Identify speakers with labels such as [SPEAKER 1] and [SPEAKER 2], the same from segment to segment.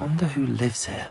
[SPEAKER 1] Wonder who lives here.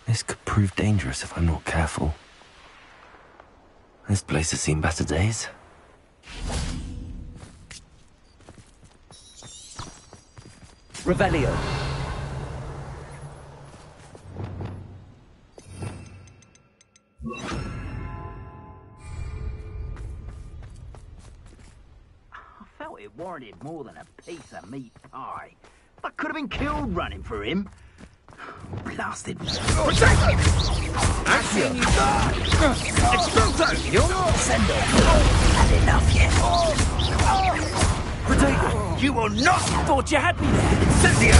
[SPEAKER 1] This could prove dangerous if I'm not careful. This place has seen better days.
[SPEAKER 2] Revelio.
[SPEAKER 3] I felt it warranted more than a piece of meat pie. I could have been killed running for him. Blasted.
[SPEAKER 4] Accio! Exploso!
[SPEAKER 3] Send off. Had enough yet.
[SPEAKER 4] Protego! You will not!
[SPEAKER 2] Thought you had me there.
[SPEAKER 4] Incendio!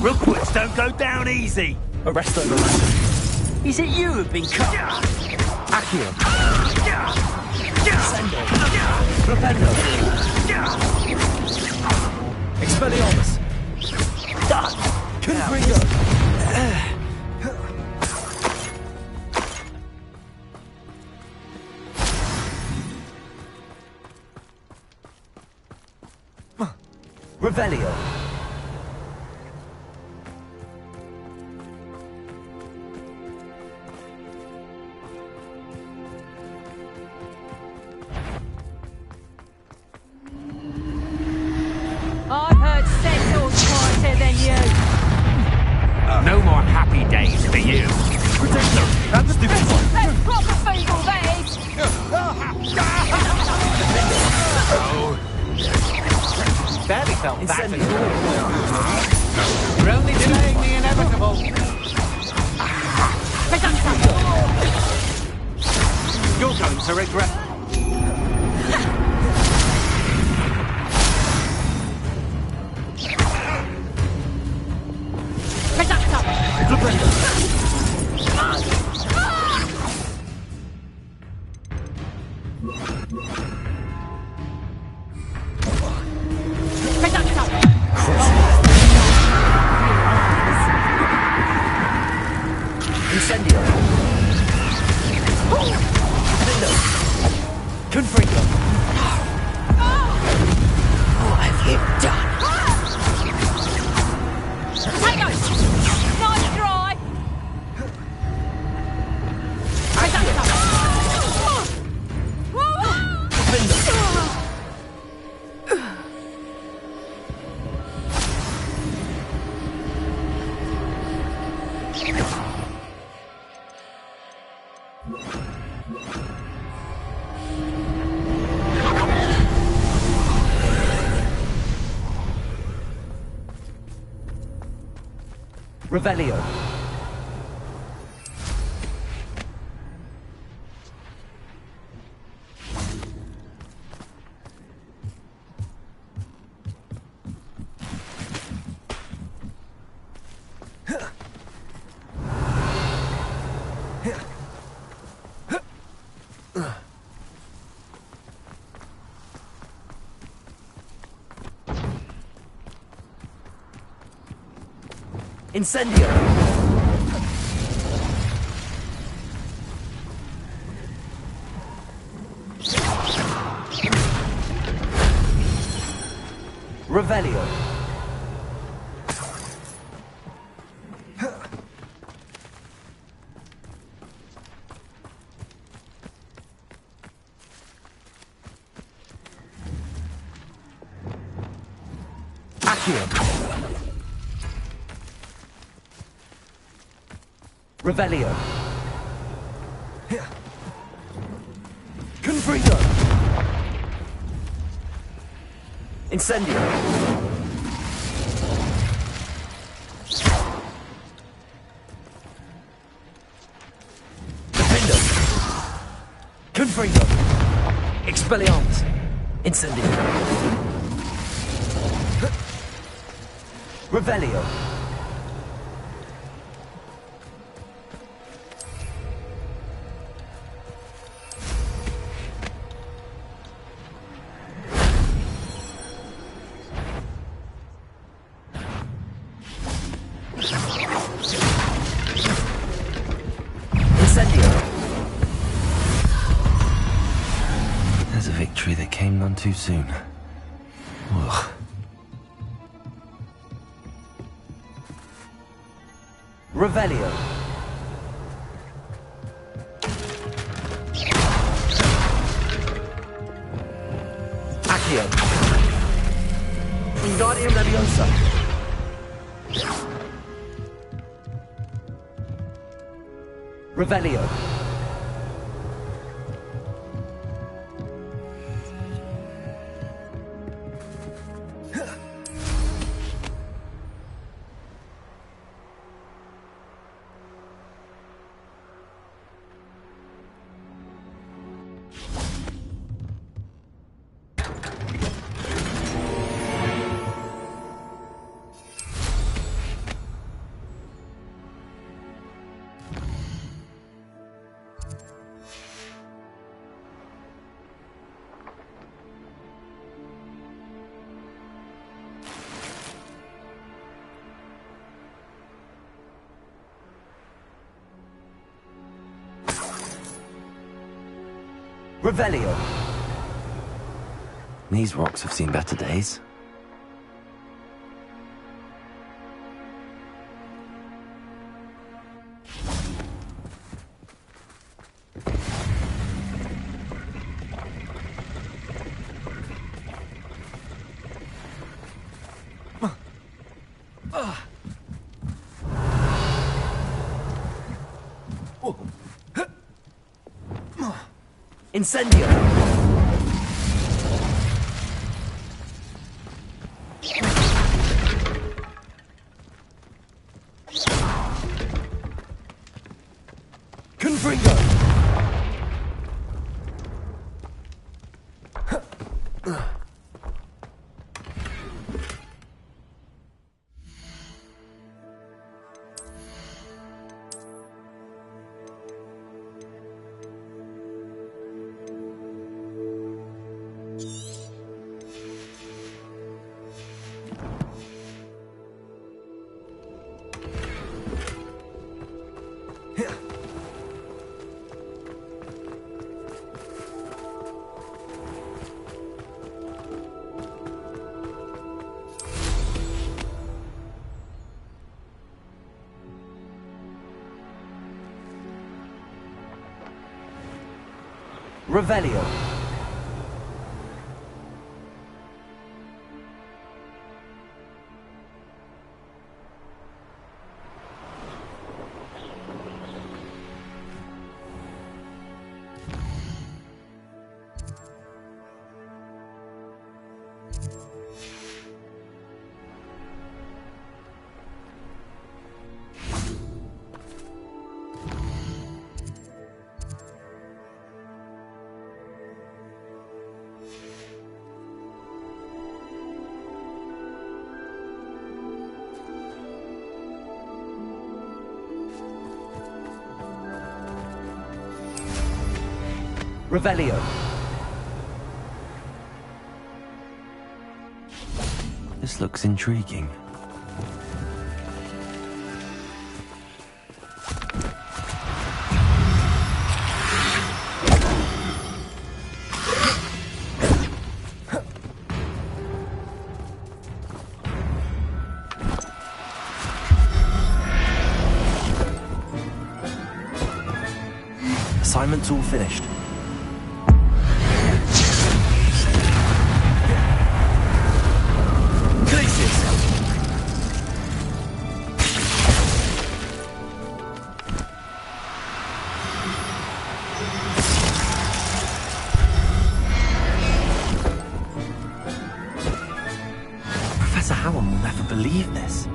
[SPEAKER 4] Rookwoods don't go down easy!
[SPEAKER 2] Arresto.
[SPEAKER 3] Is it you who've been cut?
[SPEAKER 2] Accio.
[SPEAKER 3] Send off.
[SPEAKER 2] Propendo. Expelliarmus.
[SPEAKER 3] Done.
[SPEAKER 2] Confringo. Revelio.
[SPEAKER 5] I've heard Cecil's quieter than you.
[SPEAKER 4] No more happy days for you!
[SPEAKER 2] Protego. That's the
[SPEAKER 5] That's proper feeble, that is.
[SPEAKER 2] barely felt that.
[SPEAKER 4] You're only delaying the inevitable! You're going to regret...
[SPEAKER 2] Incendio. Confringo.
[SPEAKER 3] What have you done?
[SPEAKER 5] Potato! Nice dry!
[SPEAKER 2] Revelio. Incendio. Revelio. Accio. Revelio. Incendio. Defendo. Confringo. Expelliarmus. Incendio. Revelio. Incendio.
[SPEAKER 1] There's a victory that came none too soon. Ugh.
[SPEAKER 2] Revelio. Accio. Wingardium Leviosa. Revelio. Revelio.
[SPEAKER 1] These rocks have seen better days.
[SPEAKER 2] Incendio. Confringo. Revelio. Revelio.
[SPEAKER 1] This looks intriguing.
[SPEAKER 2] Assignment's all finished.
[SPEAKER 1] Professor Howard will never believe this.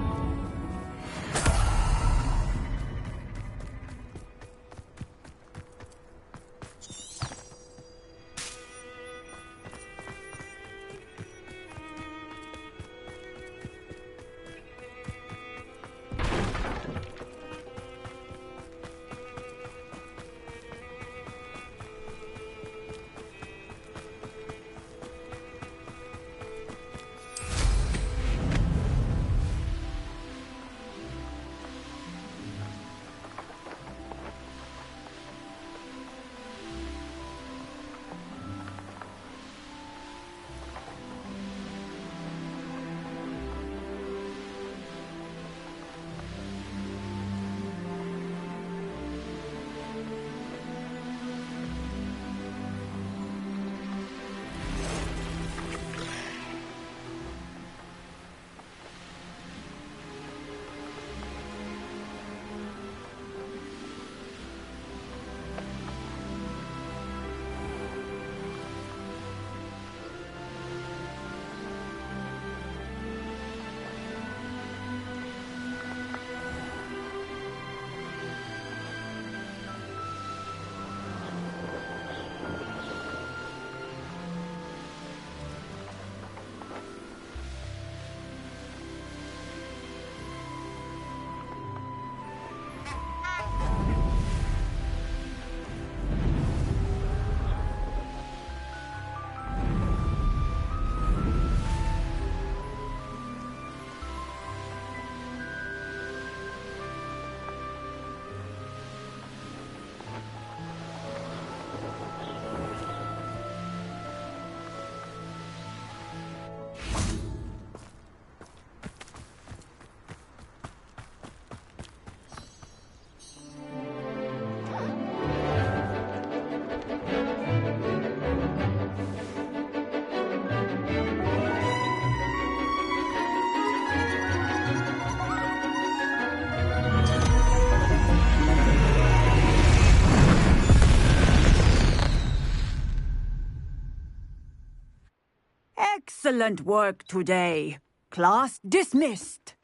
[SPEAKER 6] Excellent work today. Class dismissed.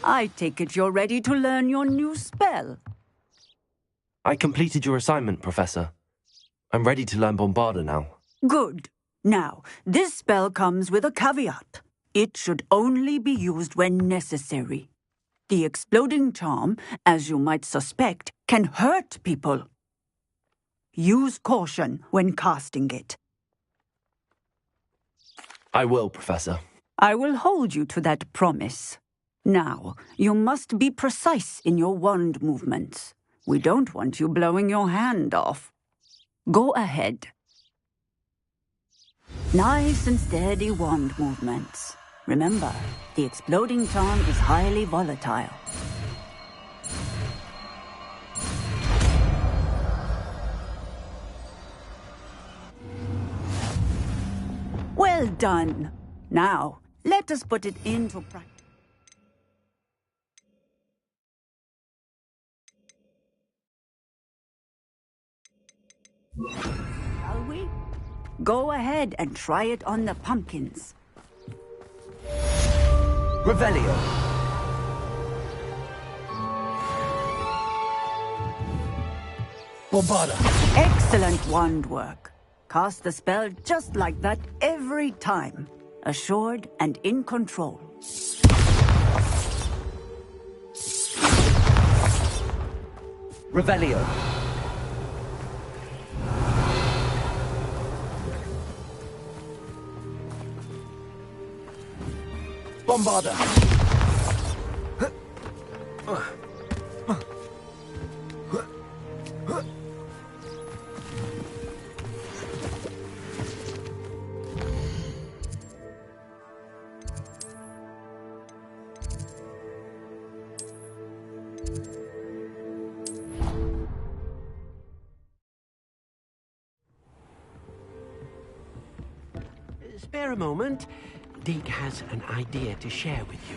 [SPEAKER 6] I take it you're ready to learn your new spell.
[SPEAKER 1] I completed your assignment, Professor. I'm ready to learn Bombarda now.
[SPEAKER 6] Good. Now, this spell comes with a caveat. It should only be used when necessary. The exploding charm, as you might suspect, can hurt people. Use caution when casting it.
[SPEAKER 1] I will, Professor.
[SPEAKER 6] I will hold you to that promise. Now, you must be precise in your wand movements. We don't want you blowing your hand off. Go ahead. Nice and steady wand movements. Remember, the exploding charm is highly volatile. Well done. Now, let us put it into practice. Shall we? Go ahead and try it on the pumpkins.
[SPEAKER 2] Revelio.
[SPEAKER 1] Bombarda!
[SPEAKER 6] Excellent wand work. Cast the spell just like that every time. Assured and in control.
[SPEAKER 2] Revelio.
[SPEAKER 1] Bombarda!
[SPEAKER 7] Spare a moment. Deke has an idea to share with you.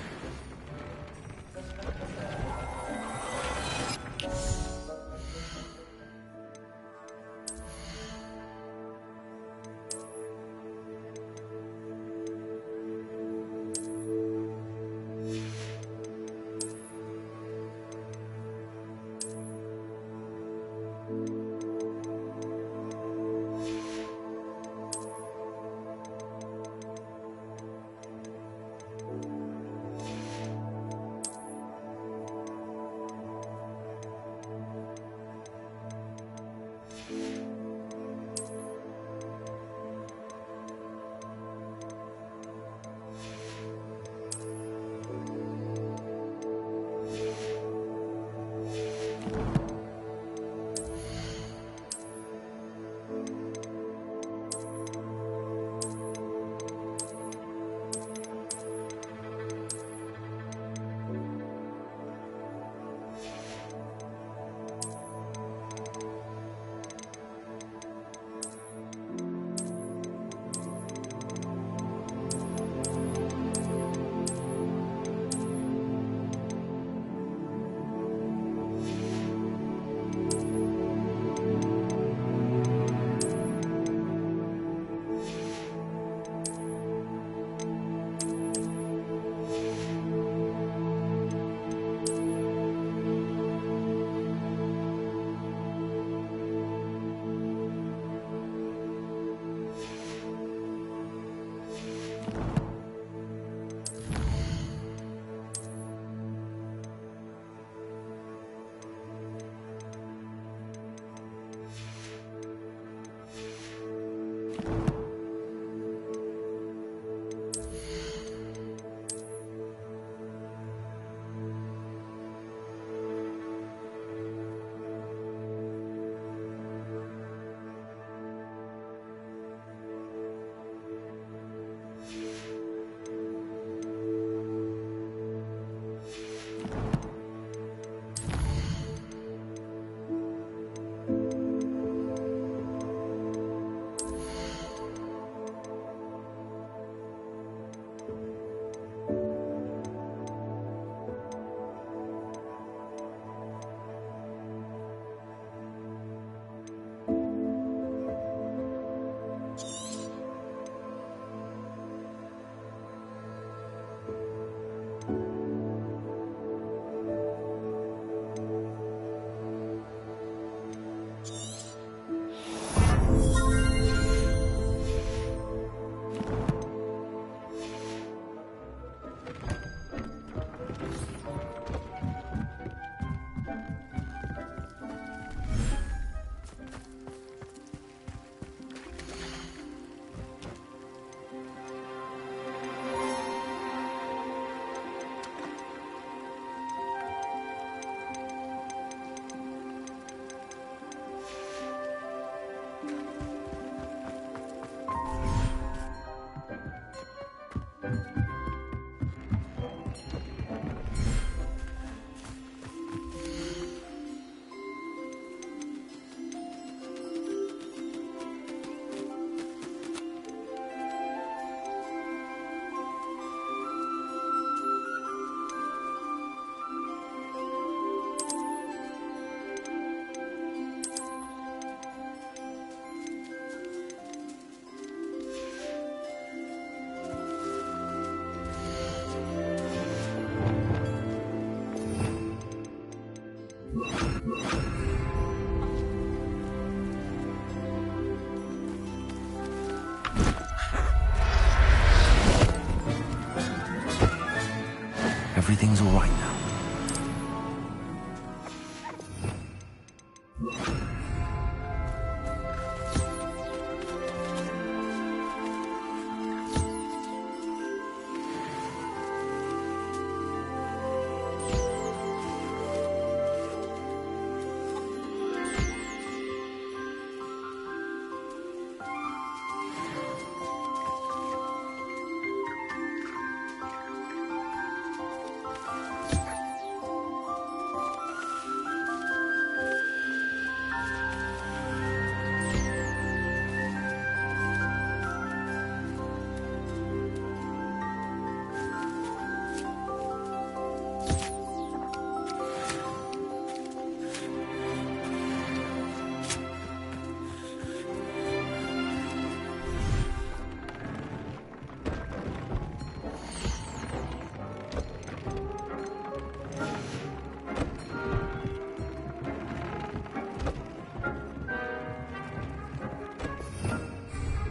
[SPEAKER 1] Everything's all right now.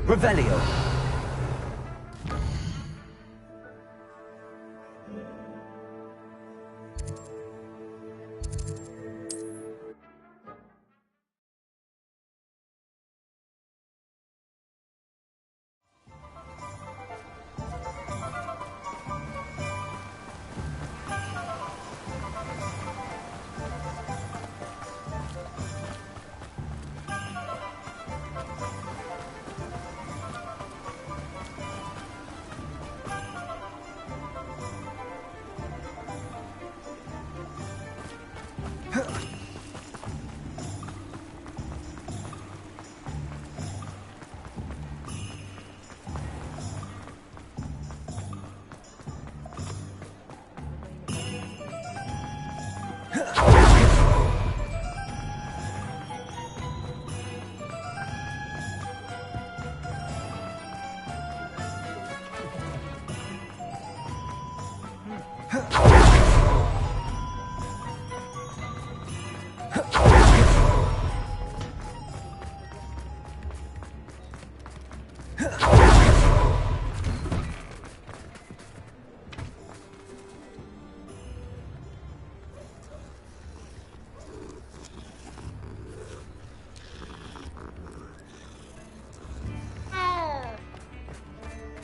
[SPEAKER 2] Revelio.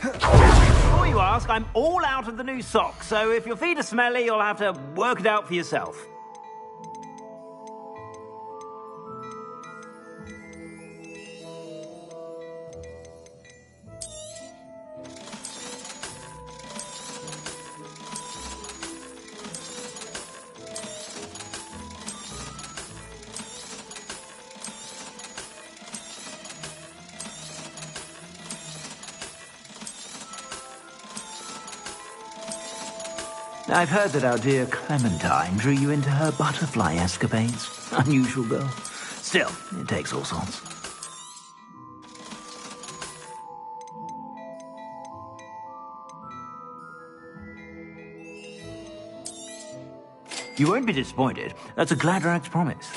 [SPEAKER 3] Before you ask, I'm all out of the new socks, so if your feet are smelly, you'll have to work it out for yourself. I've heard that our dear Clementine drew you into her butterfly escapades. Unusual girl. Still, it takes all sorts. You won't be disappointed. That's a Gladrax promise.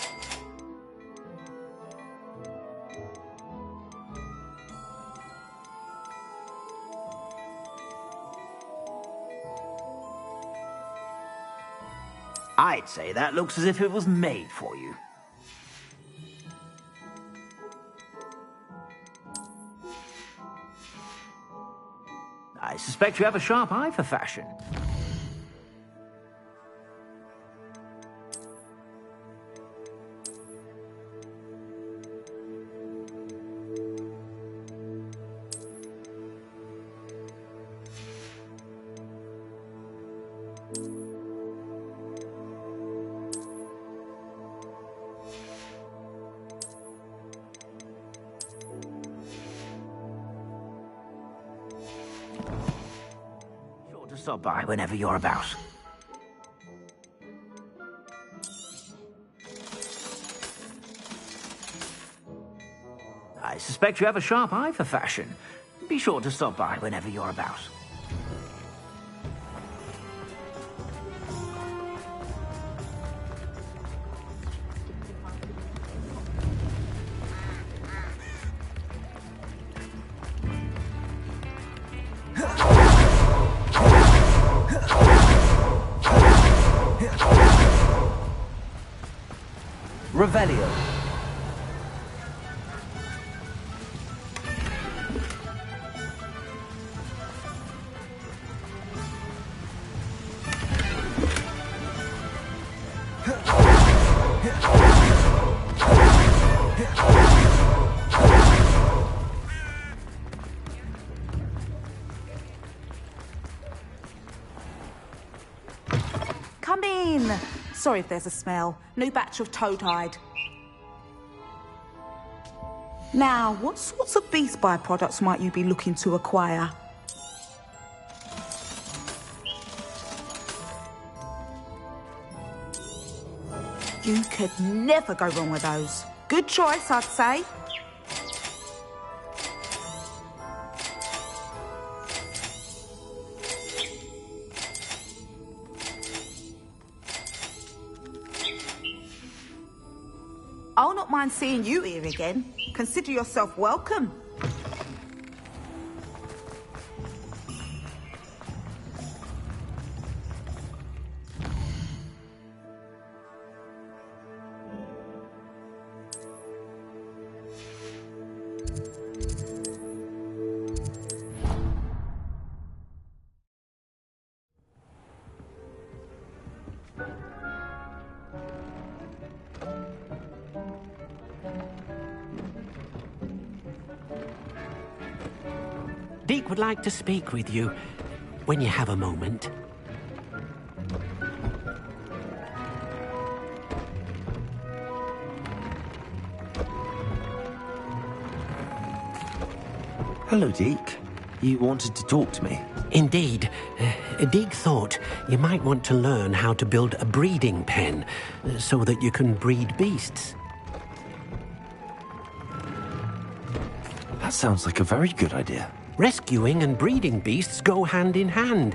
[SPEAKER 3] I'd say that looks as if it was made for you. I suspect you have a sharp eye for fashion. stop by whenever you're about. I suspect you have a sharp eye for fashion. Be sure to stop by whenever you're about.
[SPEAKER 2] Revelio.
[SPEAKER 8] Come in. Sorry if there's a smell. New batch of toad-hide. Now, what sorts of beast byproducts might you be looking to acquire? You could never go wrong with those. Good choice, I'd say. I'll not mind seeing you here again. Consider yourself welcome.
[SPEAKER 7] Deek would like to speak with you when you have a moment.
[SPEAKER 1] Hello, Deke. You wanted to talk to me?
[SPEAKER 7] Indeed. Deek thought you might want to learn how to build a breeding pen so that you can breed beasts.
[SPEAKER 1] That sounds like a very good idea.
[SPEAKER 7] Rescuing and breeding beasts go hand in hand.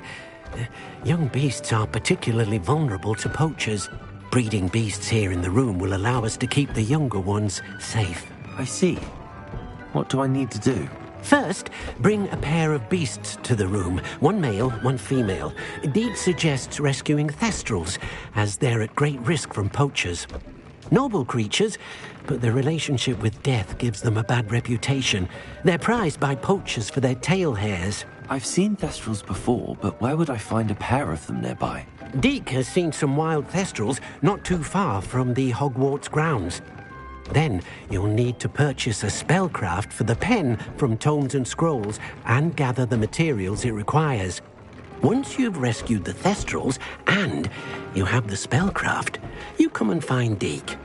[SPEAKER 7] Young beasts are particularly vulnerable to poachers. Breeding beasts here in the room will allow us to keep the younger ones safe.
[SPEAKER 1] I see. What do I need to do?
[SPEAKER 7] First, bring a pair of beasts to the room. One male, one female. Deed suggests rescuing thestrals, as they're at great risk from poachers. Noble creatures, but their relationship with death gives them a bad reputation. They're prized by poachers for their tail hairs.
[SPEAKER 1] I've seen thestrals before, but where would I find a pair of them nearby?
[SPEAKER 7] Deek has seen some wild thestrals not too far from the Hogwarts grounds. Then you'll need to purchase a spellcraft for the pen from Tomes and Scrolls and gather the materials it requires. Once you've rescued the thestrals and you have the spellcraft, you come and find Deek.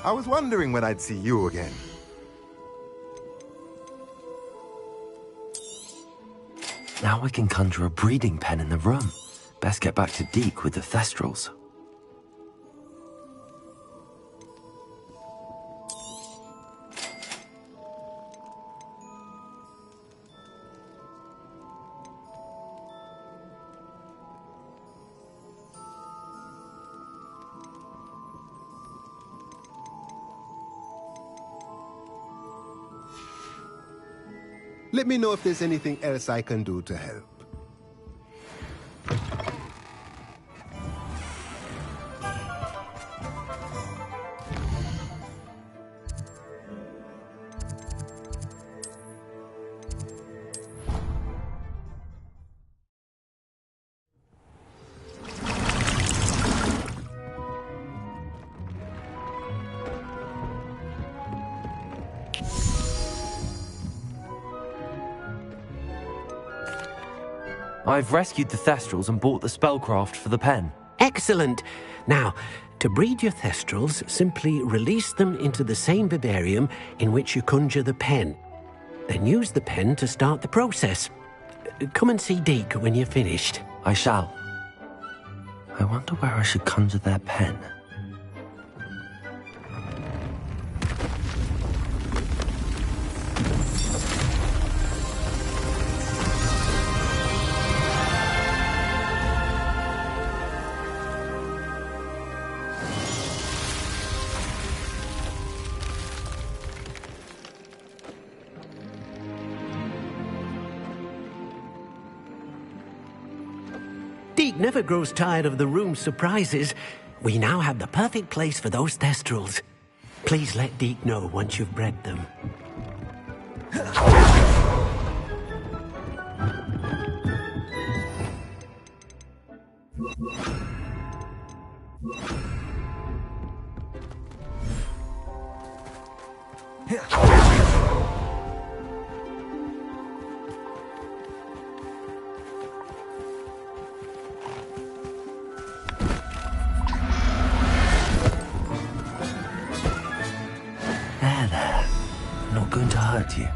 [SPEAKER 9] I was wondering when I'd see you again.
[SPEAKER 1] Now I can conjure a breeding pen in the room. Best get back to Deke with the Thestrals.
[SPEAKER 10] Let me know if there's anything else I can do to help.
[SPEAKER 1] I've rescued the Thestrals and bought the spellcraft for the pen.
[SPEAKER 7] Excellent. Now, to breed your Thestrals, simply release them into the same vivarium in which you conjure the pen. Then use the pen to start the process. Come and see Deke when you're finished.
[SPEAKER 1] I shall. I wonder where I should conjure their pen.
[SPEAKER 7] Deke never grows tired of the room's surprises. We now have the perfect place for those Thestrals. Please let Deke know once you've bred them.
[SPEAKER 1] There. Not going to hurt you.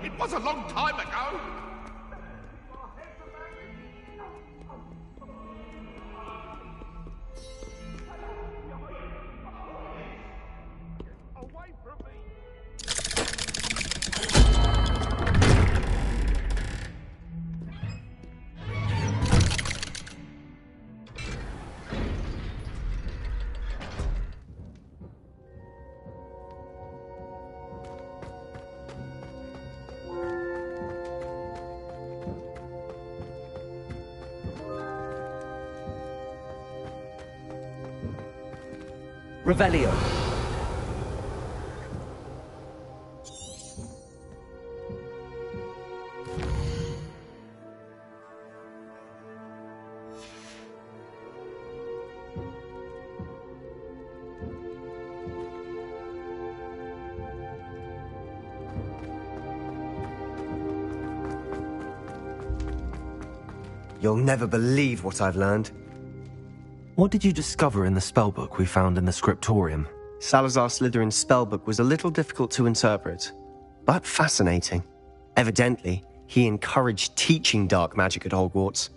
[SPEAKER 4] It was a long time ago. Away from me.
[SPEAKER 2] Revelio.
[SPEAKER 11] You'll never believe what I've learned.
[SPEAKER 1] What did you discover in the spellbook we found in the scriptorium?
[SPEAKER 11] Salazar Slytherin's spellbook was a little difficult to interpret, but fascinating. Evidently, he encouraged teaching dark magic at Hogwarts.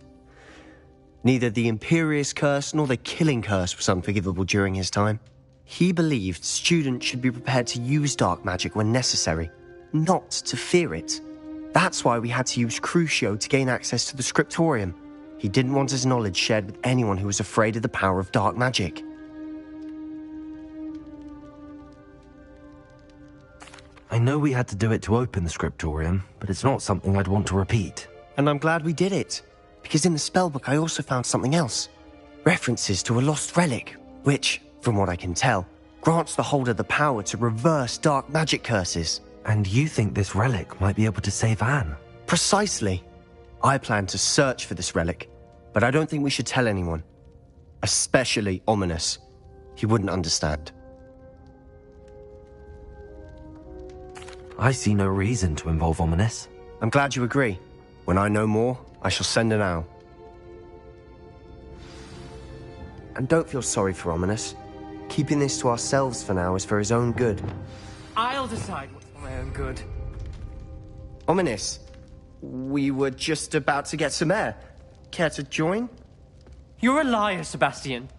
[SPEAKER 11] Neither the Imperious Curse nor the Killing Curse was unforgivable during his time. He believed students should be prepared to use dark magic when necessary, not to fear it. That's why we had to use Crucio to gain access to the scriptorium. He didn't want his knowledge shared with anyone who was afraid of the power of dark magic.
[SPEAKER 1] I know we had to do it to open the scriptorium, but it's not something I'd want to repeat.
[SPEAKER 11] And I'm glad we did it, because in the spellbook I also found something else. References to a lost relic, which, from what I can tell, grants the holder the power to reverse dark magic curses.
[SPEAKER 1] And you think this relic might be able to save Anne?
[SPEAKER 11] Precisely. I plan to search for this relic, but I don't think we should tell anyone. Especially Ominis. He wouldn't understand.
[SPEAKER 1] I see no reason to involve Ominis.
[SPEAKER 11] I'm glad you agree. When I know more, I shall send an owl. And don't feel sorry for Ominis. Keeping this to ourselves for now is for his own good.
[SPEAKER 12] I'll decide what's for my own good.
[SPEAKER 11] Ominis, we were just about to get some air. Care to join?
[SPEAKER 12] You're a liar, Sebastian.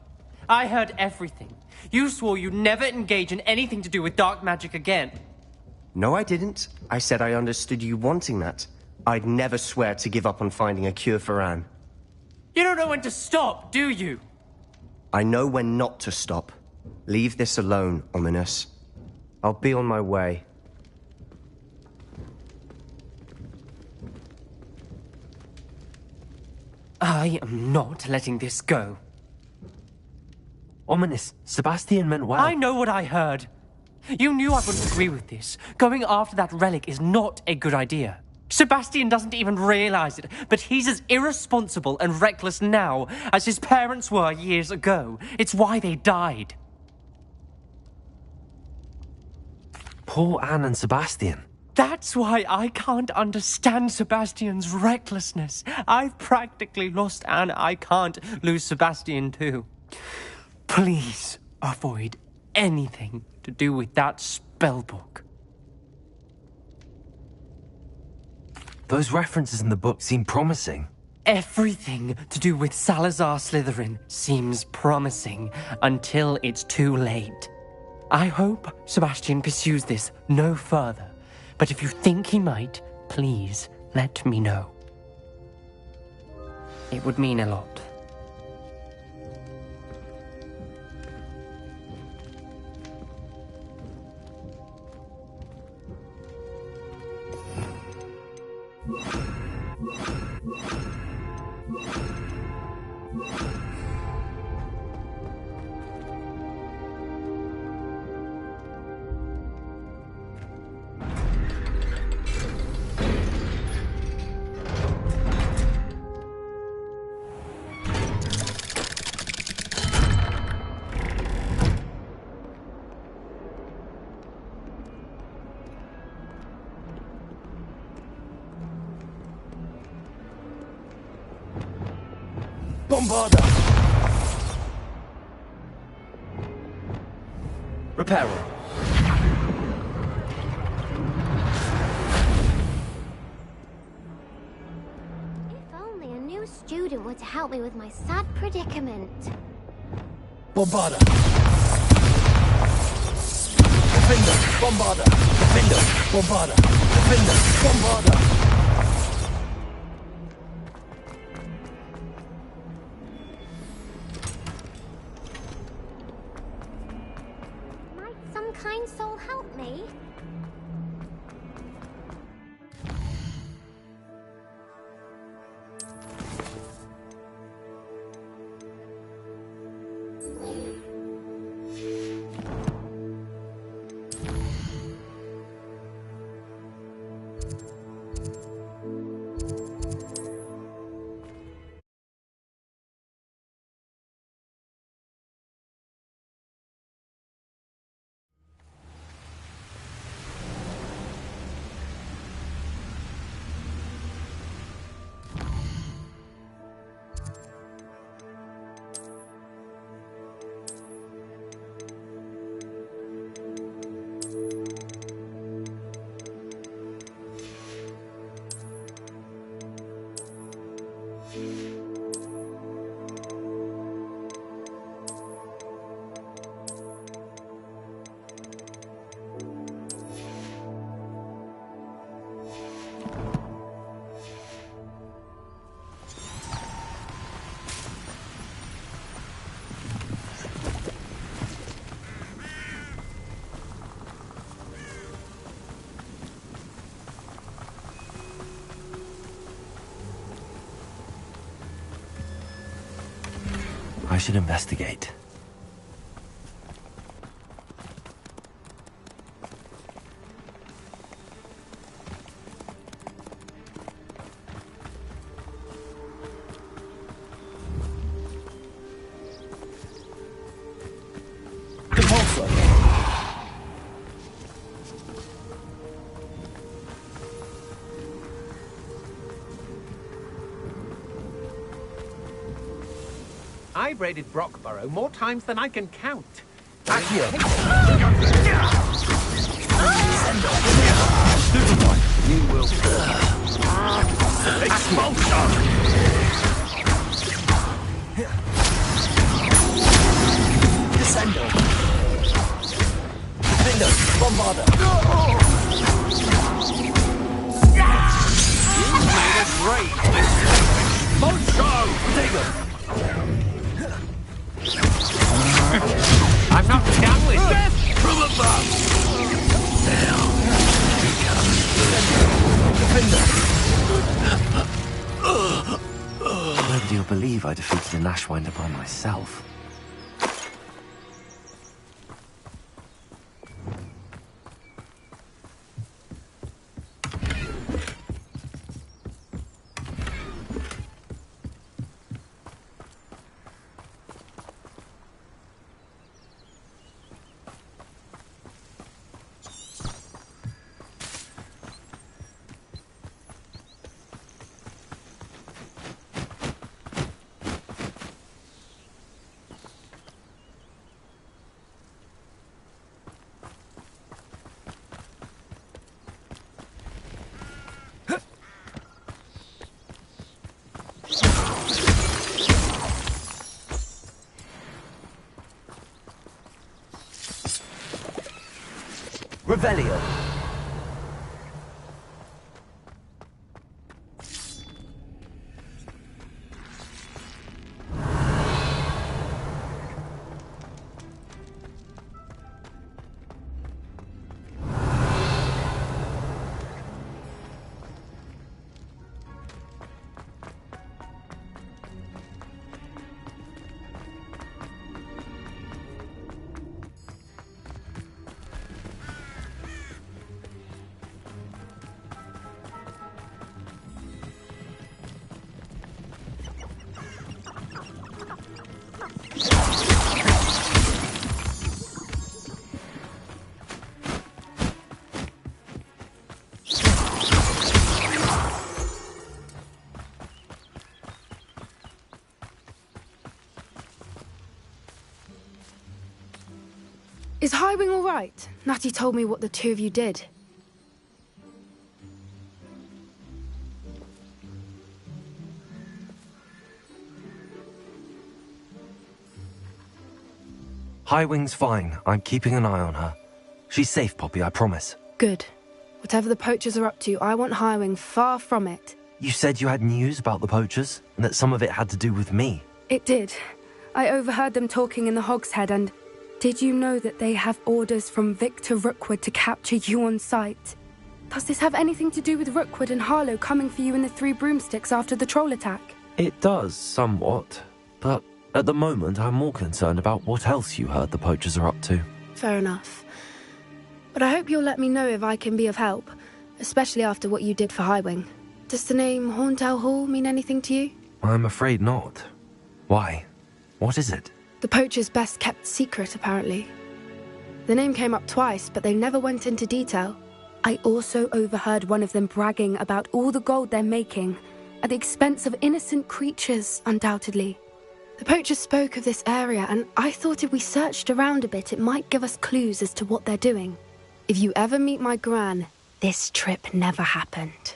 [SPEAKER 12] I heard everything. You swore you'd never engage in anything to do with dark magic again.
[SPEAKER 11] No, I didn't. I said I understood you wanting that. I'd never swear to give up on finding a cure for Anne.
[SPEAKER 12] You don't know when to stop, do you?
[SPEAKER 11] I know when not to stop. Leave this alone, Ominis. I'll be on my way.
[SPEAKER 12] I am not letting this go.
[SPEAKER 1] Ominous. Sebastian meant well.
[SPEAKER 12] I know what I heard. You knew I wouldn't agree with this. Going after that relic is not a good idea. Sebastian doesn't even realize it, but he's as irresponsible and reckless now as his parents were years ago. It's why they died.
[SPEAKER 1] Poor Anne and Sebastian.
[SPEAKER 12] That's why I can't understand Sebastian's recklessness. I've practically lost Anne. I can't lose Sebastian too. Please avoid anything to do with that spellbook.
[SPEAKER 1] Those references in the book seem promising.
[SPEAKER 12] Everything to do with Salazar Slytherin seems promising until it's too late. I hope Sebastian pursues this no further, but if you think he might, please let me know. It would mean a lot.
[SPEAKER 2] Bombarda! Reparo.
[SPEAKER 13] If only a new student were to help me with my sad predicament.
[SPEAKER 2] Bombarda! Defender! Bombarda! Defender! Bombarda! Defender! Bombarda!
[SPEAKER 13] Some kind soul help me?
[SPEAKER 1] I should investigate.
[SPEAKER 7] I've raided Brockborough more times than I can count.
[SPEAKER 2] Accio! You will... Expulsion! Descendo! Defender! Bombarda! You made a great mistake! Monstro! Protego!
[SPEAKER 4] I'm not done with
[SPEAKER 2] death from above! Now, becomes Defender!
[SPEAKER 1] believe I defeated an Ashwinder by myself. Revelio.
[SPEAKER 14] Is Highwing all right? Natty told me what the two of you did.
[SPEAKER 1] Highwing's fine. I'm keeping an eye on her. She's safe, Poppy, I promise.
[SPEAKER 14] Good. Whatever the poachers are up to, I want Highwing far from it.
[SPEAKER 1] You said you had news about the poachers, and that some of it had to do with me.
[SPEAKER 14] It did. I overheard them talking in the Hogshead, and did you know that they have orders from Victor Rookwood to capture you on sight? Does this have anything to do with Rookwood and Harlow coming for you in the Three Broomsticks after the troll attack?
[SPEAKER 1] It does, somewhat. But at the moment, I'm more concerned about what else you heard the poachers are up to.
[SPEAKER 14] Fair enough. But I hope you'll let me know if I can be of help, especially after what you did for Highwing. Does the name Horntail Hall mean anything to you?
[SPEAKER 1] I'm afraid not. Why? What is it?
[SPEAKER 14] The poacher's best kept secret, apparently. The name came up twice, but they never went into detail. I also overheard one of them bragging about all the gold they're making, at the expense of innocent creatures, undoubtedly. The poachers spoke of this area, and I thought if we searched around a bit, it might give us clues as to what they're doing. If you ever meet my Gran, this trip never happened.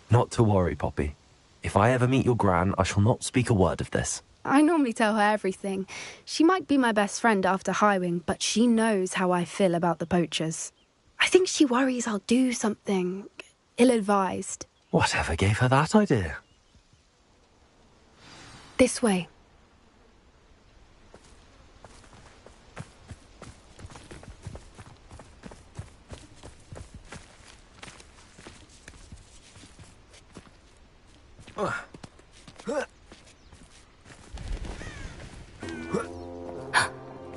[SPEAKER 1] Not to worry, Poppy. If I ever meet your Gran, I shall not speak a word of this.
[SPEAKER 14] I normally tell her everything. She might be my best friend after Highwing, but she knows how I feel about the poachers. I think she worries I'll do something ill-advised.
[SPEAKER 1] Whatever gave her that idea?
[SPEAKER 14] This way.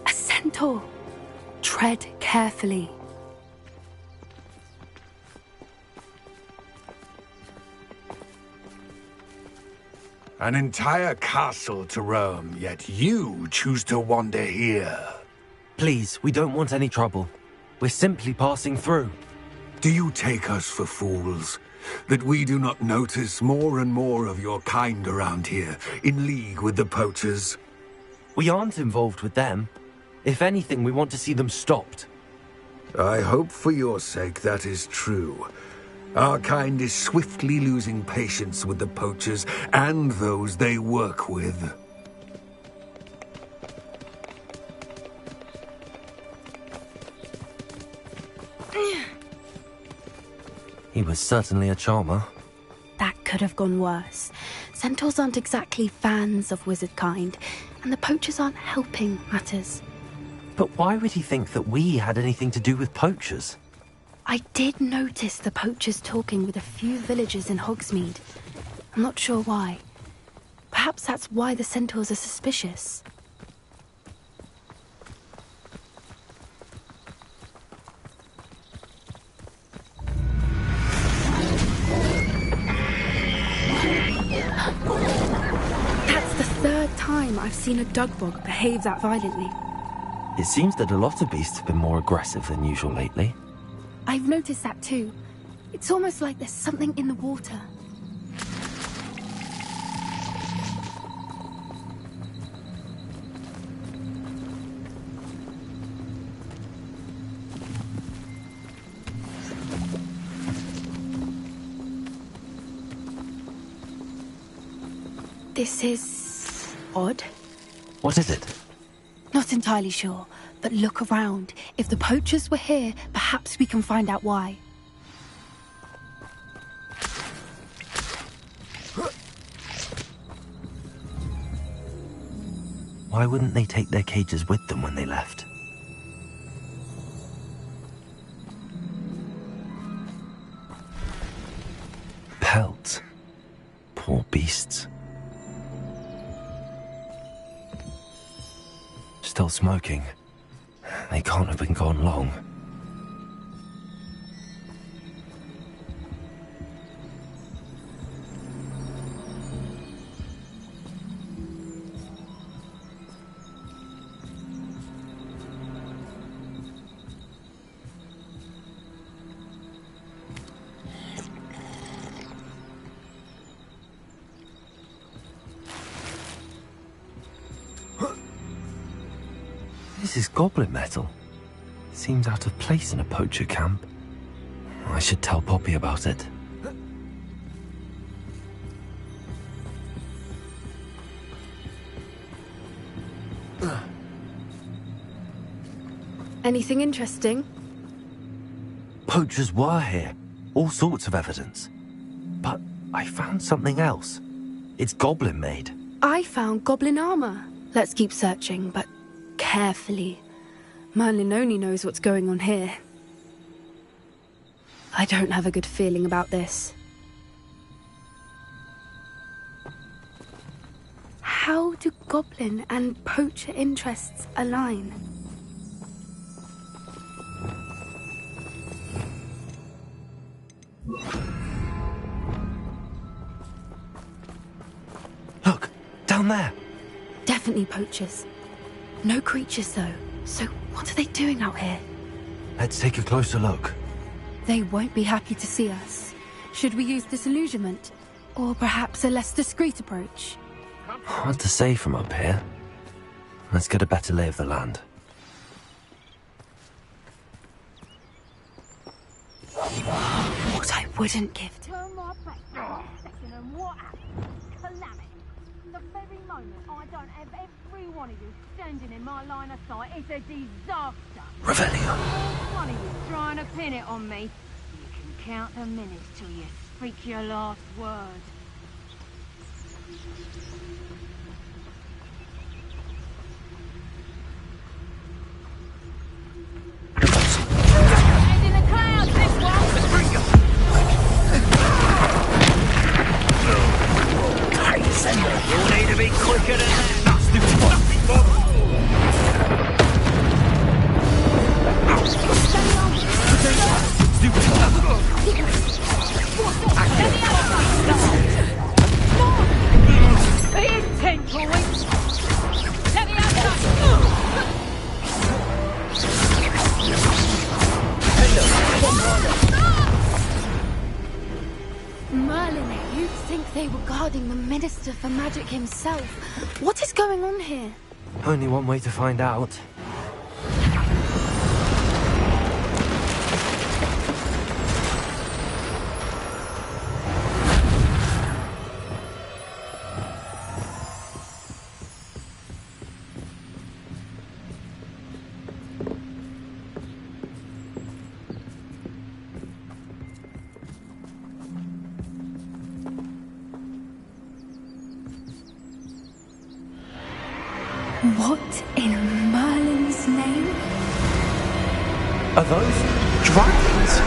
[SPEAKER 14] A centaur. Tread carefully.
[SPEAKER 2] An entire castle to roam, yet you choose to wander here.
[SPEAKER 1] Please, we don't want any trouble. We're simply passing through.
[SPEAKER 2] Do you take us for fools? That we do not notice more and more of your kind around here, in league with the poachers?
[SPEAKER 1] We aren't involved with them. If anything, we want to see them stopped.
[SPEAKER 2] I hope for your sake that is true. Our kind is swiftly losing patience with the poachers and those they work with.
[SPEAKER 1] He was certainly a charmer.
[SPEAKER 14] That could have gone worse. Centaurs aren't exactly fans of wizard kind, and the poachers aren't helping matters.
[SPEAKER 1] But why would he think that we had anything to do with poachers?
[SPEAKER 14] I did notice the poachers talking with a few villagers in Hogsmeade. I'm not sure why. Perhaps that's why the centaurs are suspicious. That's the third time I've seen a Dugbog behave that violently.
[SPEAKER 1] It seems that a lot of beasts have been more aggressive than usual lately.
[SPEAKER 14] I've noticed that too. It's almost like there's something in the water. This is odd.
[SPEAKER 1] What is it?
[SPEAKER 14] Not entirely sure, but look around. If the poachers were here, perhaps we can find out why.
[SPEAKER 1] Why wouldn't they take their cages with them when they left? Pelts. Poor beasts. Still smoking. They can't have been gone long. This is goblin metal. Seems out of place in a poacher camp. I should tell Poppy about it.
[SPEAKER 14] Anything interesting?
[SPEAKER 1] Poachers were here. All sorts of evidence. But I found something else. It's goblin made.
[SPEAKER 14] I found goblin armor. Let's keep searching, but carefully. Merlin only knows what's going on here. I don't have a good feeling about this. How do goblin and poacher interests align?
[SPEAKER 1] Look, down there.
[SPEAKER 14] Definitely poachers. No creatures, though. So what are they doing out here?
[SPEAKER 1] Let's take a closer look.
[SPEAKER 14] They won't be happy to see us. Should we use disillusionment? Or perhaps a less discreet approach?
[SPEAKER 1] Hard to say from up here. Let's get a better lay of the land.
[SPEAKER 14] What I wouldn't give to...
[SPEAKER 5] Turn my back for a second and what happened? Calamity. The very moment I don't have every one of you standing in my line of sight, it's a disaster.
[SPEAKER 1] Revelio.
[SPEAKER 5] One of you trying to pin it on me. You can count the minutes till you speak your last word. Head in the clouds, this one!
[SPEAKER 4] You'll need to be quicker than that.
[SPEAKER 5] Be intent, boys! Let me
[SPEAKER 14] Merlin, you'd think they were guarding the Minister for Magic himself. What is going on here?
[SPEAKER 1] Only one way to find out.
[SPEAKER 14] What in Merlin's name?
[SPEAKER 1] Are those dragons?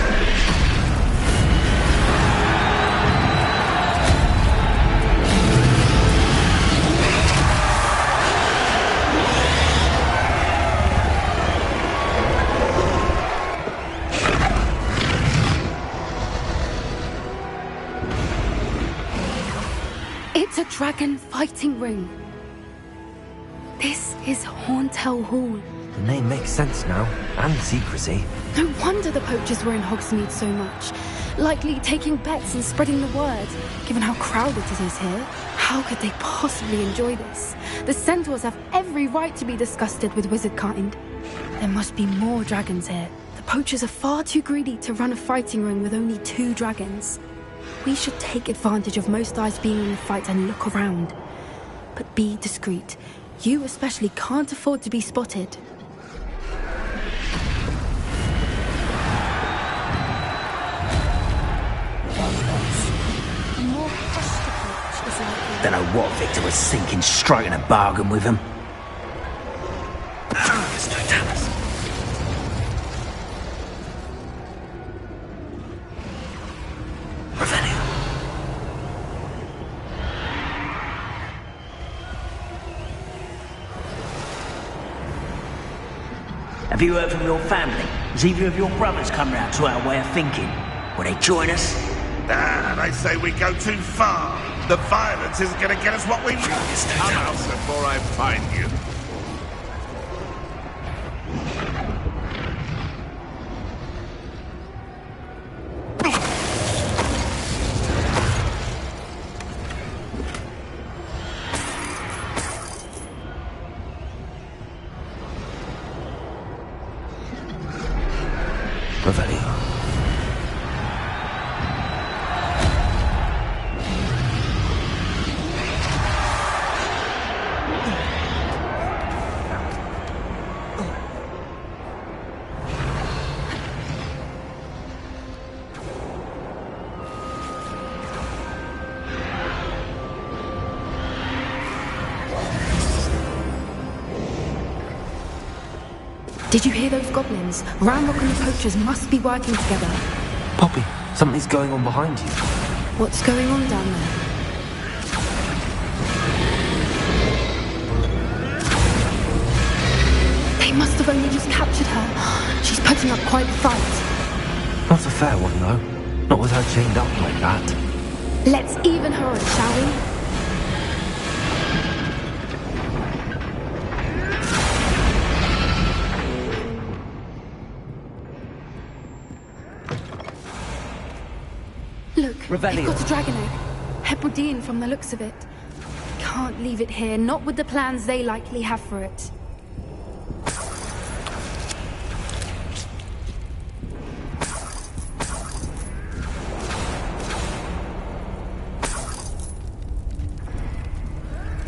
[SPEAKER 14] It's a dragon fighting ring. This is Horntail Hall.
[SPEAKER 1] The name makes sense now, and secrecy.
[SPEAKER 14] No wonder the poachers were in Hogsmeade so much. Likely taking bets and spreading the word, given how crowded it is here. How could they possibly enjoy this? The centaurs have every right to be disgusted with wizard kind. There must be more dragons here. The poachers are far too greedy to run a fighting ring with only 2 dragons. We should take advantage of most eyes being in the fight and look around. But be discreet. You especially can't afford to be spotted.
[SPEAKER 3] Don't know what Victor was thinking, striking a bargain with him. Have you heard from your family? Has either of your brothers come round to our way of thinking? Will they join us?
[SPEAKER 15] They say we go too far. The violence isn't going to get us what we need. Come out before I find you.
[SPEAKER 14] Did you hear those goblins? Ranrock and the poachers must be working together.
[SPEAKER 1] Poppy, something's going on behind you.
[SPEAKER 14] What's going on down there? They must have only just captured her. She's putting up quite the fight.
[SPEAKER 1] Not a fair one, though. Not with her chained up like that.
[SPEAKER 14] Let's even her up, shall we? Look, they've got a dragon egg. Hebridean from the looks of it. Can't leave it here, not with the plans they likely have for it.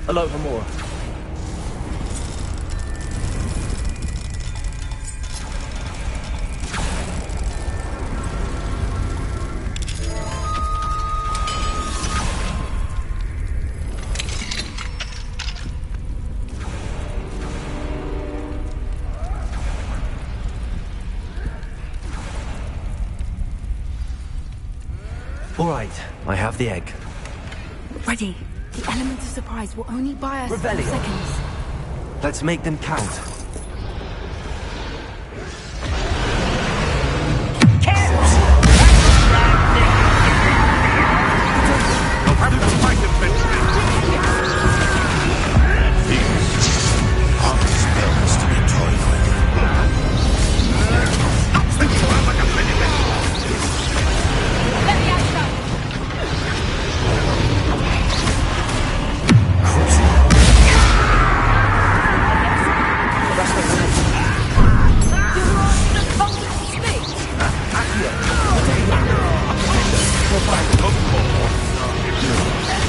[SPEAKER 3] Hello, Gamora.
[SPEAKER 1] All right, I have the egg.
[SPEAKER 14] Ready. The element of surprise will only buy us 5 seconds.
[SPEAKER 1] Let's make them count.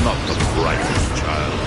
[SPEAKER 15] Not the brightest child.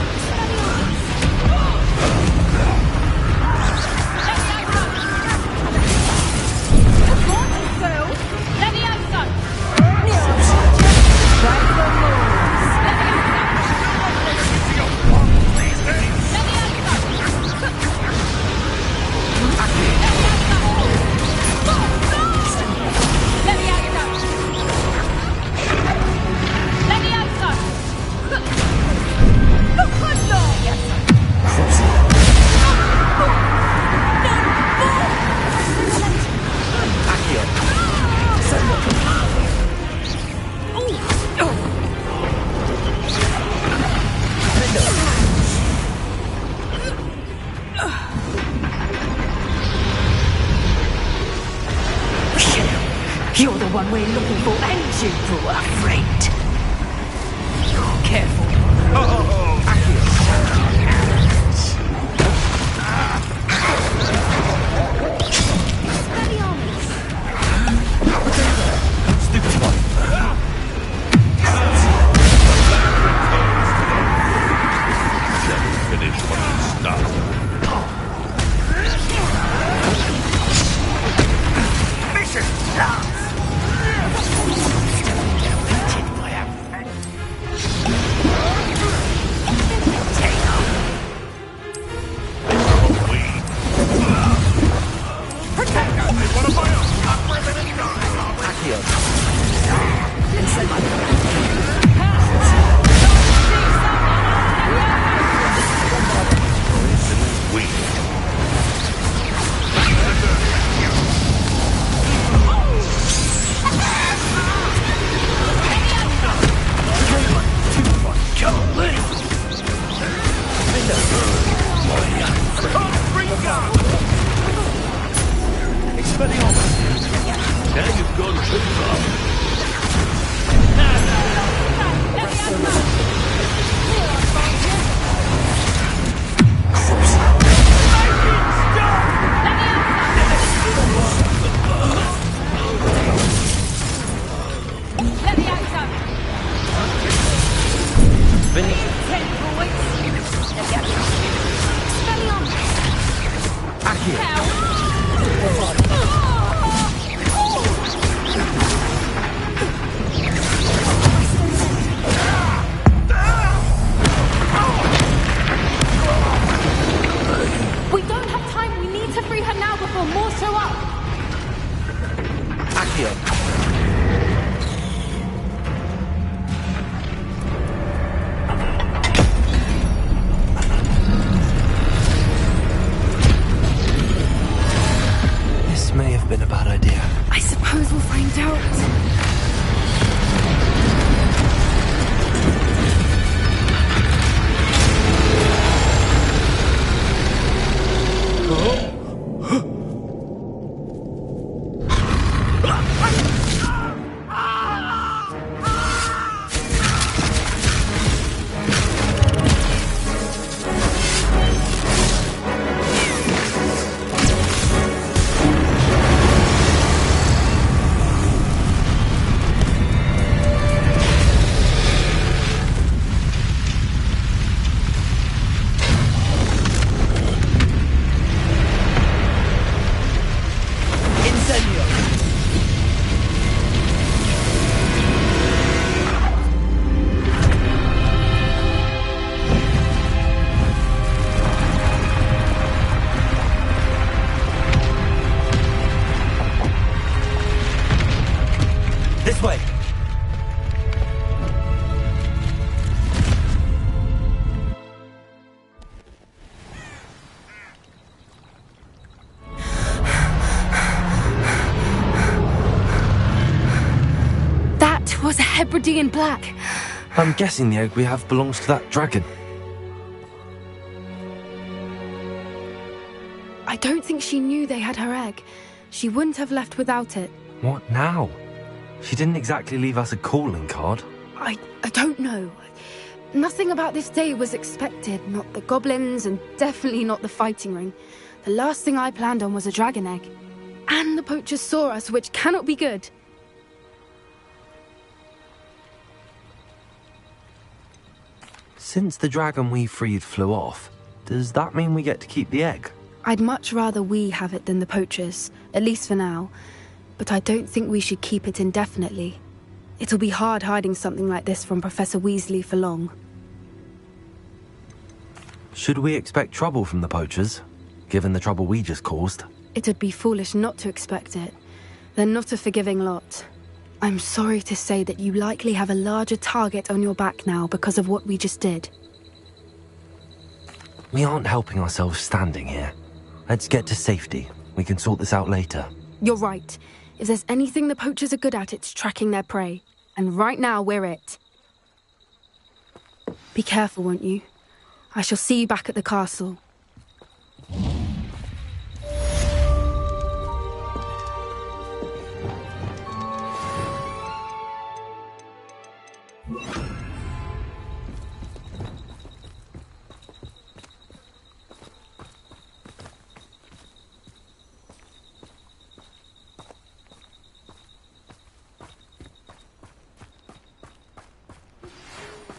[SPEAKER 6] looking for, and you brought a friend. Careful.
[SPEAKER 15] Finish what you started. Vicious lance!
[SPEAKER 16] Now you've gone too far.
[SPEAKER 14] We don't have time. We need to free her now before more show up.
[SPEAKER 1] This may have been a bad idea.
[SPEAKER 14] I suppose we'll find out.
[SPEAKER 1] This way!
[SPEAKER 14] That was a Hebridean black.
[SPEAKER 1] I'm guessing the egg we have belongs to that dragon.
[SPEAKER 14] I don't think she knew they had her egg. She wouldn't have left without it.
[SPEAKER 1] What now? She didn't exactly leave us a calling card.
[SPEAKER 14] I don't know. Nothing about this day was expected. Not the goblins, and definitely not the fighting ring. The last thing I planned on was a dragon egg. And the poachers saw us, which cannot be good.
[SPEAKER 1] Since the dragon we freed flew off, does that mean we get to keep the egg?
[SPEAKER 14] I'd much rather we have it than the poachers, at least for now. But I don't think we should keep it indefinitely. It'll be hard hiding something like this from Professor Weasley for long.
[SPEAKER 1] Should we expect trouble from the poachers, given the trouble we just caused?
[SPEAKER 14] It'd be foolish not to expect it. They're not a forgiving lot. I'm sorry to say that you likely have a larger target on your back now because of what we just did.
[SPEAKER 1] We aren't helping ourselves standing here. Let's get to safety. We can sort this out later.
[SPEAKER 14] You're right. If there's anything the poachers are good at, it's tracking their prey. And right now, we're it. Be careful, won't you? I shall see you back at the castle.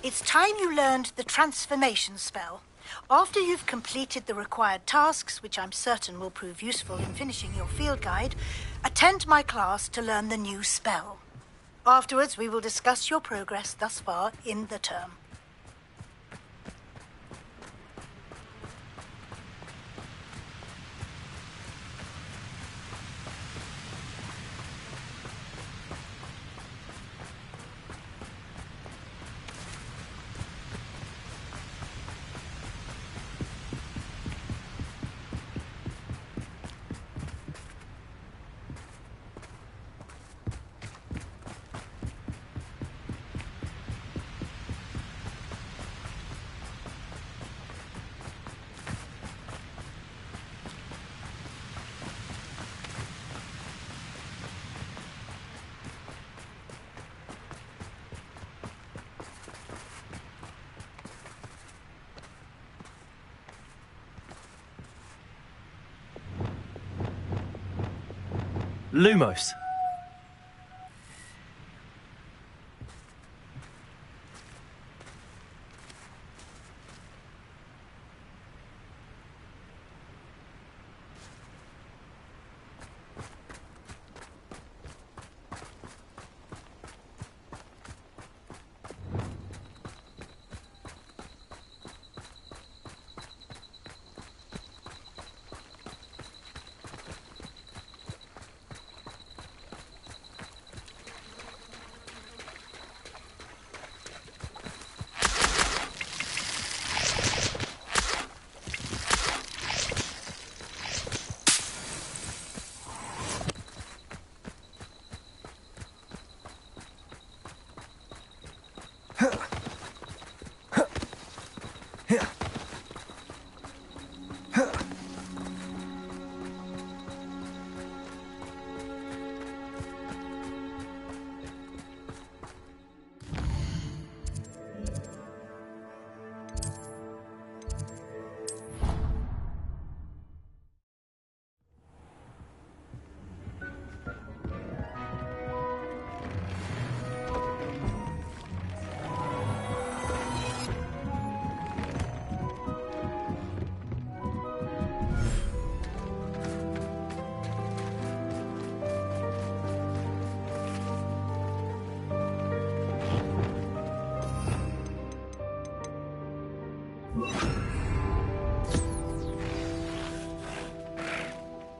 [SPEAKER 17] It's time you learned the transformation spell. After you've completed the required tasks, which I'm certain will prove useful in finishing your field guide, attend my class to learn the new spell. Afterwards, we will discuss your progress thus far in the term.
[SPEAKER 1] Lumos.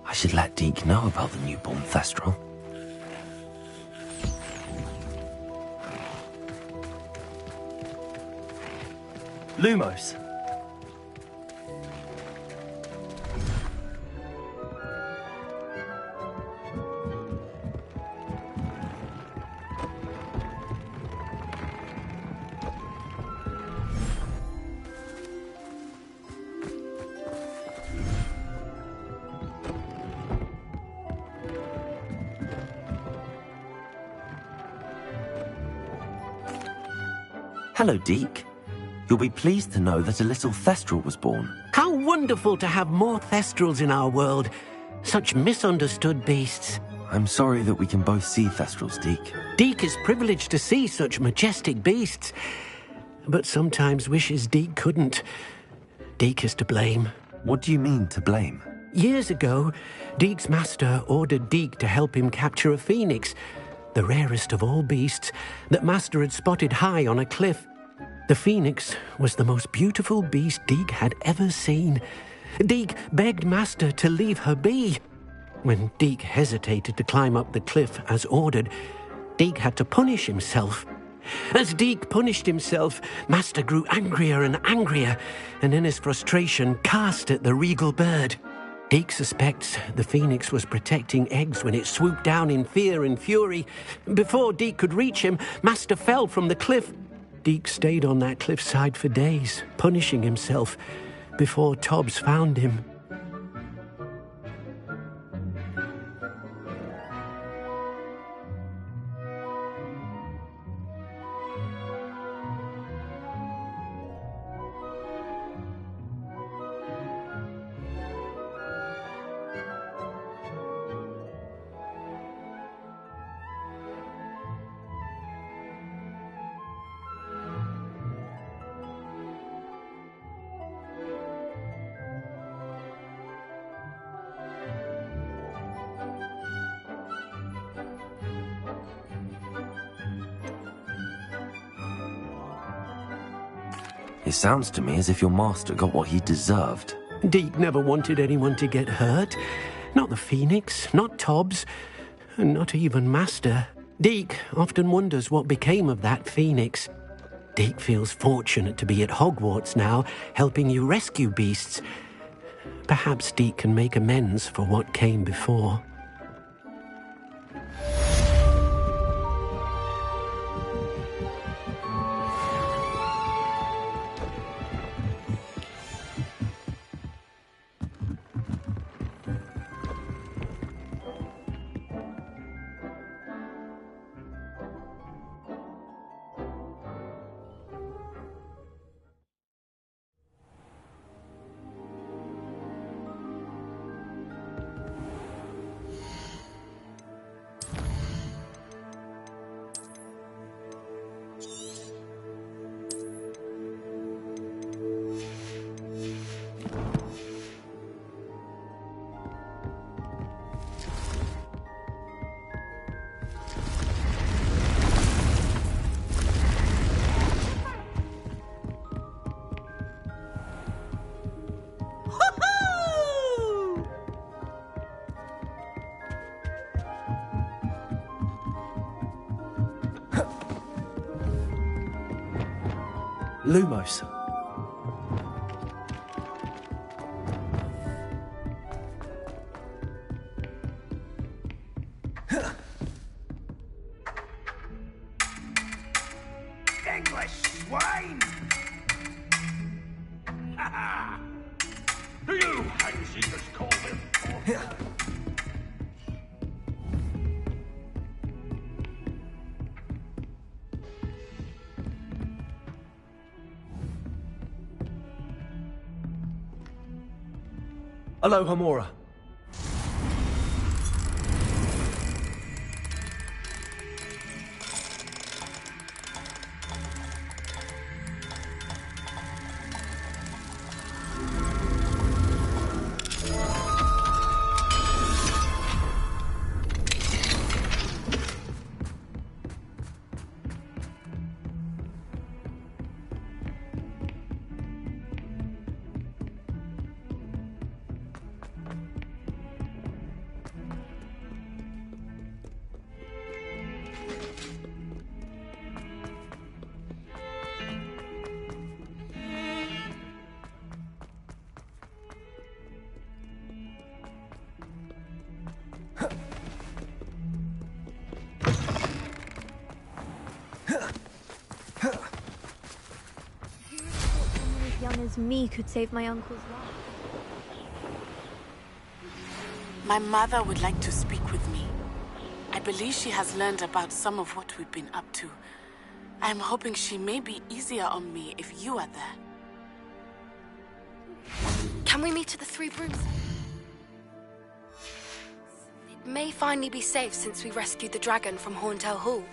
[SPEAKER 1] I should let Deke know about the newborn Thestral. Lumos. Hello, Deke. You'll be pleased to know that a little Thestral was born.
[SPEAKER 7] How wonderful to have more Thestrals in our world. Such misunderstood beasts.
[SPEAKER 1] I'm sorry that we can both see Thestrals, Deke.
[SPEAKER 7] Deke is privileged to see such majestic beasts, but sometimes wishes Deke couldn't. Deke is to blame.
[SPEAKER 1] What do you mean, to blame?
[SPEAKER 7] Years ago, Deke's master ordered Deke to help him capture a phoenix, the rarest of all beasts, that Master had spotted high on a cliff. The phoenix was the most beautiful beast Deke had ever seen. Deke begged Master to leave her be. When Deke hesitated to climb up the cliff as ordered, Deke had to punish himself. As Deke punished himself, Master grew angrier and angrier, and in his frustration cast at the regal bird. Deke suspects the phoenix was protecting eggs when it swooped down in fear and fury. Before Deke could reach him, Master fell from the cliff. Deke stayed on that cliffside for days, punishing himself, before Tobbs found him.
[SPEAKER 1] It sounds to me as if your master got what he deserved.
[SPEAKER 7] Deke never wanted anyone to get hurt. Not the Phoenix, not Tobbs, and not even Master. Deke often wonders what became of that Phoenix. Deke feels fortunate to be at Hogwarts now, helping you rescue beasts. Perhaps Deke can make amends for what came before.
[SPEAKER 1] Lumos.
[SPEAKER 15] English swine! Do you hide-seekers call them?
[SPEAKER 1] Alohomora.
[SPEAKER 13] Young as me could save my uncle's life.
[SPEAKER 18] My mother would like to speak with me. I believe she has learned about some of what we've been up to. I am hoping she may be easier on me if you are there.
[SPEAKER 14] Can we meet at the Three Brooms? It may finally be safe since we rescued the dragon from Horntail Hall.